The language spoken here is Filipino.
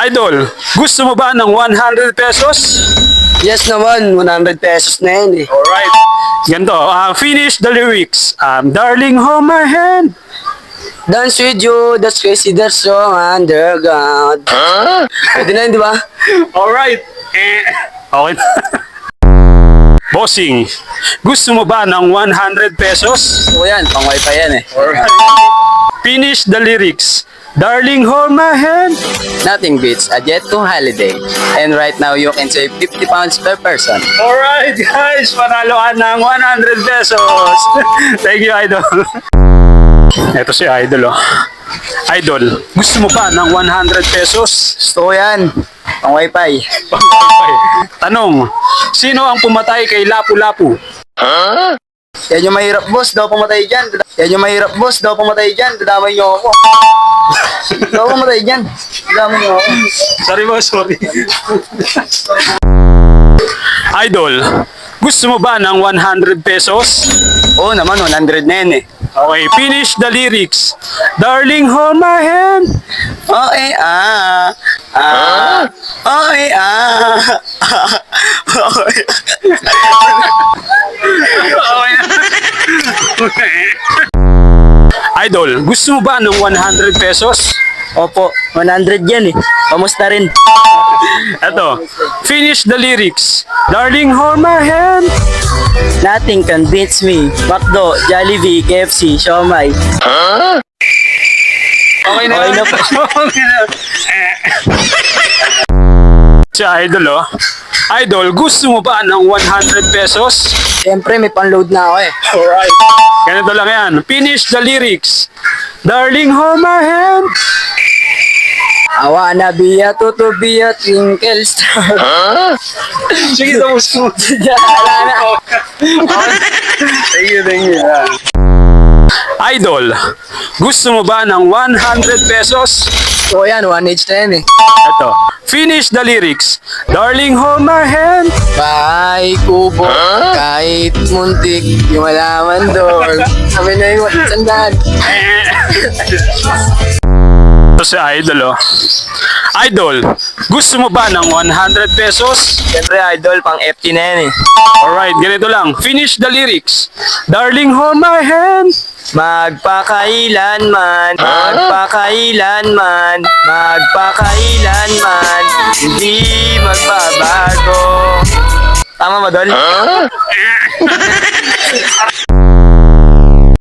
Idol, gusto mo ba ng 100 pesos? Yes naman, 100 pesos na yan eh. Alright. Ganito, finish the lyrics. Darling, hold my hand. Dance with you, that's crazy, that's so underground. Pwede na yun, di ba? Alright. Okay na. Bossing, gusto mo ba ng 100 pesos? So yan, pang wifi yan eh. Alright. Finish the lyrics. Darling, hold my hand. Nothing beats a jet to holiday. And right now, you can save 50 pounds per person. Alright guys, panalo ka ng 100 pesos. Thank you, Idol. Ito si Idol, oh. Idol, gusto mo ba ng 100 pesos? So yan, pang wifi. Tanong, sino ang pumatay kay Lapu-Lapu? Yan yung mahirap boss, daw pumatay dyan. Yan yung mahirap boss, daw pumatay dyan. Dadamay niyo ako. Daw pumatay dyan. Dadamay niyo ako. Sorry mo, sorry. Idol, gusto mo ba ng 100 pesos? Oo naman, 100 na yan eh. Okay, finish the lyrics. Darling, hold my hand. Okay, okay, Idol, gusto mo ba ng 100 pesos? Opo, 100 yan eh. Kamusta rin? Eto, finish the lyrics. Darling, hold my hand. Nothing can beat me. McDo, Jollibee, KFC, Siomai. Okay na. Okay na po. Okay na. Si Idol, oh. Idol, gusto mo ba ng 100 pesos? Siyempre, may pang-load na ako eh. Alright. Ganito lang yan. Finish the lyrics. Darling, hold my hand. I wanna be a to be a twinkle star. Sige, tapos mo. Wala na. Thank you. Idol, gusto mo ba ng 100 pesos? So yan, 1H na yan eh. Ito, finish the lyrics. Darling, hold my hand. Bye, kubo. Kahit muntik, yung malaman doon. Kami na yung sandaan. Ito si Idol, oh. Idol, gusto mo ba ng 100 pesos? Siyempre, idol, pang FT na yan eh. Alright, ganito lang. Finish the lyrics. Darling, hold my hand. Magpakailanman, magpakailanman, magpakailanman, hindi magbabago. Tama ba, Dol?